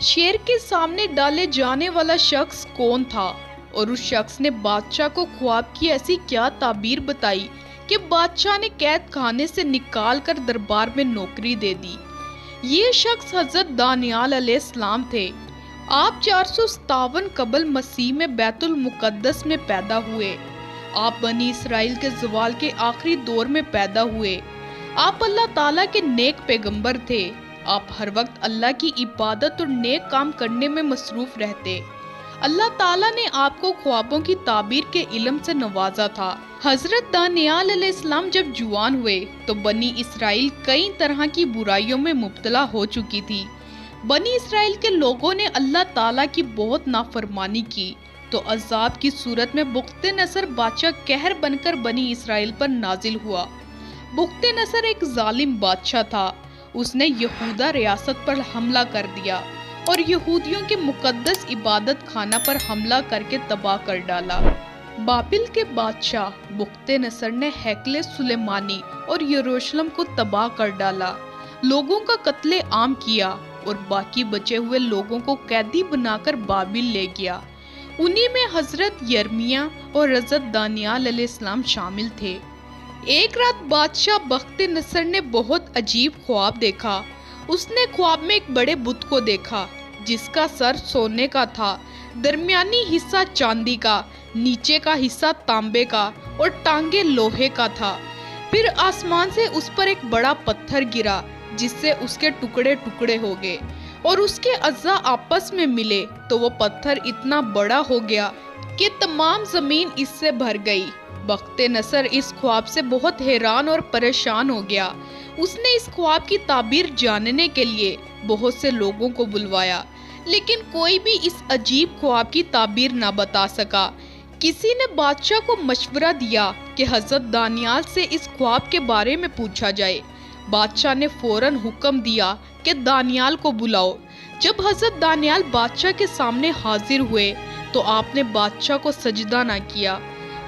शेर के सामने डाले जाने वाला शख्स कौन था और उस शख्स ने बादशाह को ख्वाब की ऐसी क्या ताबीर बताई कि बादशाह ने कैद खाने से निकाल कर दरबार में नौकरी दे दी। ये शख्स हजरत दानियाल अलैहिस्सलाम थे। आप 457 कबल मसीह में बैतुल मुकद्दस में पैदा हुए। आप बनी इसराइल के ज़वाल के आखिरी दौर में पैदा हुए। आप अल्लाह ताला के नेक पैगंबर थे। आप हर वक्त अल्लाह की इबादत और नेक काम करने में मसरूफ रहते। अल्लाह ताला ने आपको ख्वाबों की ताबीर के इल्म से नवाजा था। हजरत दानियाल अलैहिस्सलाम जब जुआन हुए तो बनी इसराइल कई तरह की बुराइयों में मुब्तला हो चुकी थी। बनी इसराइल के लोगों ने अल्लाह ताला की बहुत नाफरमानी की तो अजाब की सूरत में बुख्ते नसर बादशाह कहर बनकर बनी इसराइल पर नाजिल हुआ। बुख्ते नसर एक जालिम बादशाह था। उसने यहूदा रियासत पर हमला कर दिया और यहूदियों के मुकद्दस इबादत खाना पर हमला करके तबाह कर डाला। बाबिल के बादशाह बुख्ते नसर ने हैकले सुलेमानी और यरूशलेम को तबाह कर डाला, लोगों का कत्ले आम किया और बाकी बचे हुए लोगों को कैदी बनाकर बाबिल ले गया। उन्हीं में हजरत यर्मिया और हजरत दानियाल अलैहिस्सलाम शामिल थे। एक रात बादशाह बख्ते नसर ने बहुत अजीब ख्वाब देखा। उसने ख्वाब में एक बड़े बुत को देखा जिसका सर सोने का था, दरमियानी हिस्सा चांदी का, नीचे का हिस्सा तांबे का और टांगे लोहे का था। फिर आसमान से उस पर एक बड़ा पत्थर गिरा जिससे उसके टुकड़े टुकड़े हो गए और उसके अज़्ज़ा आपस में मिले तो वो पत्थर इतना बड़ा हो गया कि तमाम जमीन इससे भर गई। बख्ते नसर इस ख्वाब से बहुत हैरान और परेशान हो गया। उसने इस ख्वाब की ताबीर जानने के लिए बहुत से लोगों को बुलवाया, लेकिन कोई भी इस अजीब ख्वाब की ताबीर ना बता सका। किसी ने बादशाह को मशवरा दिया कि हजरत दानियाल से इस ख्वाब के बारे में पूछा जाए। बादशाह ने फौरन हुक्म दिया कि दानियाल को बुलाओ। जब हजरत दानियाल बादशाह के सामने हाजिर हुए तो आपने बादशाह को सजदा ना किया।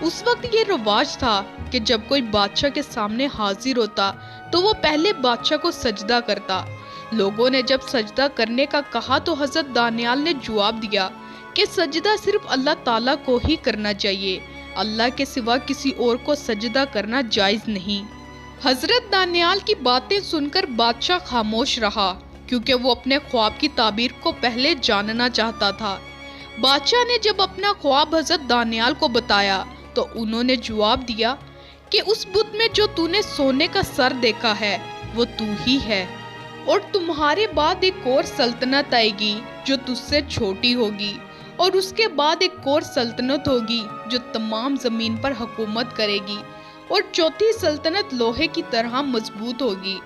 उस वक्त ये रिवाज था कि जब कोई बादशाह के सामने हाजिर होता तो वो पहले बादशाह को सजदा करता। लोगों ने जब सजदा करने का कहा तो हजरत दानियाल ने जवाब दिया कि सजदा सिर्फ अल्लाह ताला को ही करना चाहिए, अल्लाह के सिवा किसी और को सजदा करना जायज नहीं। हजरत दानियाल की बातें सुनकर बादशाह खामोश रहा क्योंकि वो अपने ख्वाब की ताबीर को पहले जानना चाहता था। बादशाह ने जब अपना ख्वाब हजरत दानियाल को बताया तो उन्होंने जवाब दिया कि उस बुत में जो तूने सोने का सर देखा है वो तू ही है और तुम्हारे बाद एक और सल्तनत आएगी जो तुझसे छोटी होगी और उसके बाद एक और सल्तनत होगी जो तमाम जमीन पर हुकूमत करेगी और चौथी सल्तनत लोहे की तरह मजबूत होगी।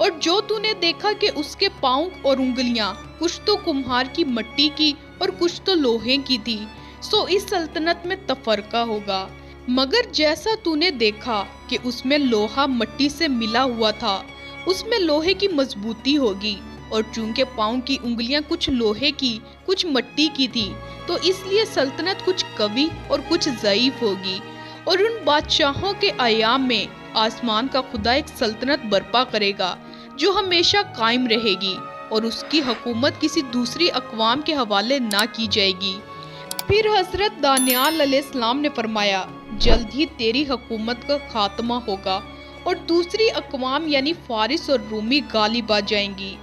और जो तूने देखा कि उसके पाँव और उंगलियां कुछ तो कुम्हार की मट्टी की और कुछ तो लोहे की थी, सो इस सल्तनत में तफरका होगा। मगर जैसा तूने देखा कि उसमें लोहा मट्टी से मिला हुआ था, उसमें लोहे की मजबूती होगी और चूंकि पाँव की उंगलियां कुछ लोहे की कुछ मट्टी की थी तो इसलिए सल्तनत कुछ कवी और कुछ ज़ईफ होगी। और उन बादशाहों के अयाम में आसमान का खुदा एक सल्तनत बर्पा करेगा जो हमेशा कायम रहेगी और उसकी हुकूमत किसी दूसरी अक़वाम के हवाले ना की जाएगी। फिर हजरत दानियाल अलैहिस्सलाम ने फरमाया, जल्द ही तेरी हुकूमत का खात्मा होगा और दूसरी अक़वाम यानी फारिस और रूमी गालिब आ जाएंगी।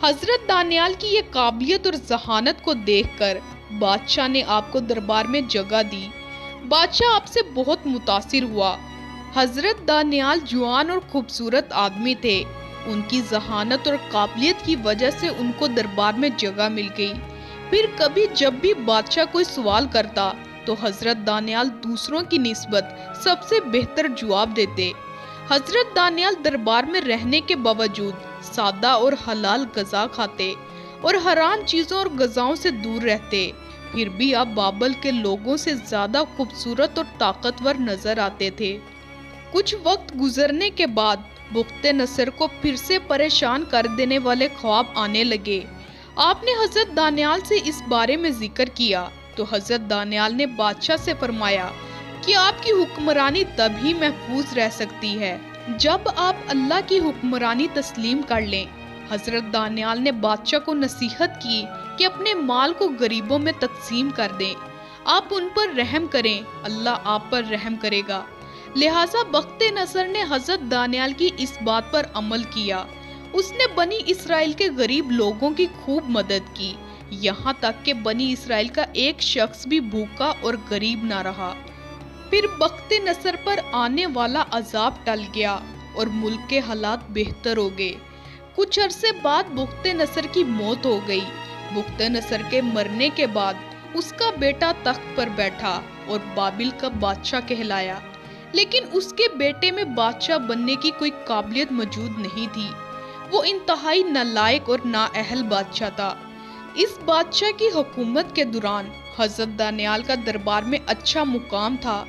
हजरत दानियाल की ये काबिलियत और जहानत को देखकर बादशाह ने आपको दरबार में जगह दी। बादशाह आपसे बहुत मुतासिर हुआ। हजरत दानियाल जवान और खूबसूरत आदमी थे। उनकी जहानत और काबिलियत की वजह से उनको दरबार में जगह मिल गई। फिर कभी जब भी बादशाह कोई सवाल करता तो हजरत दानियाल दूसरों की निस्बत सबसे बेहतर जवाब देते। हजरत दानियाल दरबार में रहने के बावजूद सादा और हलाल गज़ा खाते और हराम चीज़ों और गज़ाओं से दूर रहते। फिर भी आप बाबल के लोगों से ज़्यादा खूबसूरत और ताकतवर नजर आते थे। कुछ वक्त गुजरने के बाद बुख्ते नसर को फिर से परेशान कर देने वाले ख्वाब आने लगे। आपने हजरत दानियाल से इस बारे में जिक्र किया तो हजरत दानियाल ने बादशाह से फरमाया कि आपकी हुक्मरानी तभी महफूज रह सकती है जब आप अल्लाह की हुक्मरानी तस्लीम कर लें। حضرت دانیال نے بادشاہ کو نصیحت کی کہ اپنے مال کو غریبوں میں تقسیم کر دیں، آپ ان پر رحم کریں، اللہ آپ پر رحم کرے گا۔ لہٰذا بخت نصر نے حضرت دانیال کی اس بات پر عمل کیا۔ اس نے بنی اسرائیل کے غریب لوگوں کی خوب مدد کی، یہاں تک کہ بنی اسرائیل کا ایک شخص بھی بھوکا اور غریب نہ رہا۔ پھر بخت نصر پر آنے والا عذاب ٹل گیا اور ملک کے حالات بہتر ہو گئے۔ کچھ عرصے بعد بخت نصر کی موت ہو گئی۔ بخت نصر کے مرنے کے بعد اس کا بیٹا تخت پر بیٹھا اور بابل کا بادشاہ کہلایا، لیکن اس کے بیٹے میں بادشاہ بننے کی کوئی قابلیت موجود نہیں تھی۔ وہ انتہائی نالائق اور نااہل بادشاہ تھا۔ اس بادشاہ کی حکومت کے دوران حضرت دانیال کا دربار میں اچھا مقام تھا،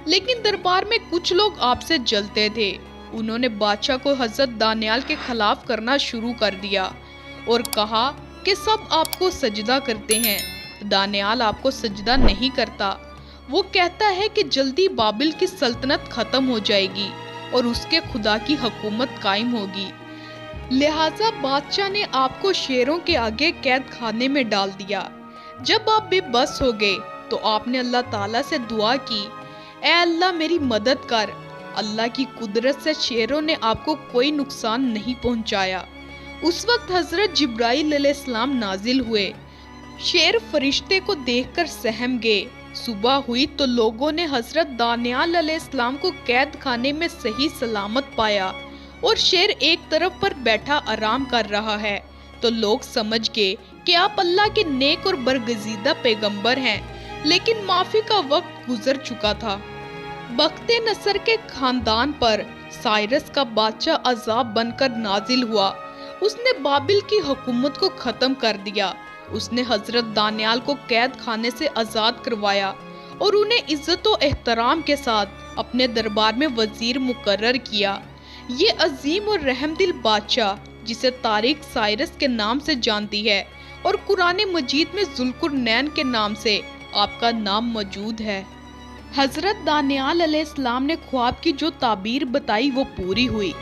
لیکن دربار میں کچھ لوگ آپ سے جلتے تھے۔ انہوں نے بادشاہ کو حضرت دانیال کے خلاف کرنا شروع کر دیا اور کہا کہ سب آپ کو سجدہ کرتے ہیں، دانیال آپ کو سجدہ نہیں کرتا۔ وہ کہتا ہے کہ جلدی بابل کی سلطنت ختم ہو جائے گی اور اس کے خدا کی حکومت قائم ہوگی۔ لہٰذا بادشاہ نے آپ کو شیروں کے آگے قید خانے میں ڈال دیا۔ جب آپ بے بس ہو گئے تو آپ نے اللہ تعالیٰ سے دعا کی، اے اللہ میری مدد کر۔ اللہ کی قدرت سے شیروں نے آپ کو کوئی نقصان نہیں پہنچایا۔ اس وقت حضرت جبرائیل علیہ السلام نازل ہوئے۔ شیر فرشتے کو دیکھ کر سہم گئے۔ صبح ہوئی تو لوگوں نے حضرت دانیال علیہ السلام کو قید خانے میں صحیح سلامت پایا اور شیر ایک طرف پر بیٹھا آرام کر رہا ہے، تو لوگ سمجھ گئے کہ آپ اللہ کے نیک اور برگزیدہ پیغمبر ہیں، لیکن معافی کا وقت گزر چکا تھا۔ بخت نصر کے خاندان پر سائرس کا بادشاہ عذاب بن کر نازل ہوا۔ اس نے بابل کی حکومت کو ختم کر دیا۔ اس نے حضرت دانیال کو قید خانے سے آزاد کروایا اور انہیں عزت و احترام کے ساتھ اپنے دربار میں وزیر مقرر کیا۔ یہ عظیم اور رحم دل بادشاہ، جسے تاریخ سائرس کے نام سے جانتی ہے اور قرآن مجید میں ذوالقرنین کے نام سے آپ کا نام موجود ہے۔ حضرت دانیال علیہ السلام نے خواب کی جو تعبیر بتائی وہ پوری ہوئی۔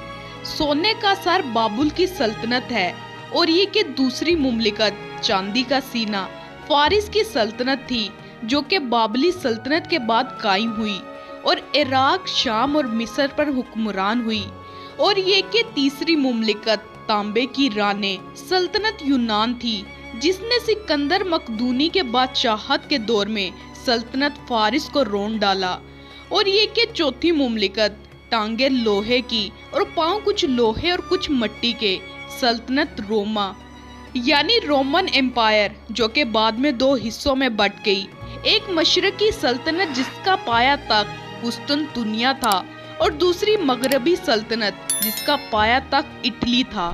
سونے کا سر بابل کی سلطنت ہے اور یہ کہ دوسری مملکت چاندی کا سینہ فارس کی سلطنت تھی، جو کہ بابلی سلطنت کے بعد قائم ہوئی اور عراق، شام اور مصر پر حکمران ہوئی، اور یہ کہ تیسری مملکت تانبے کی رانے سلطنت یونان تھی، جس نے سکندر مقدونی کے بادشاہت کے دور میں سلطنت فارس کو رون ڈالا، اور یہ کہ چوتھی مملکت ٹانگیں لوہے کی اور پاؤں کچھ لوہے اور کچھ مٹی کے سلطنت روما یعنی رومن امپائر، جو کہ بعد میں دو حصوں میں بٹ گئی، ایک مشرقی سلطنت جس کا پایا تخت قسطنطنیہ تھا اور دوسری مغربی سلطنت جس کا پایا تخت اٹلی تھا۔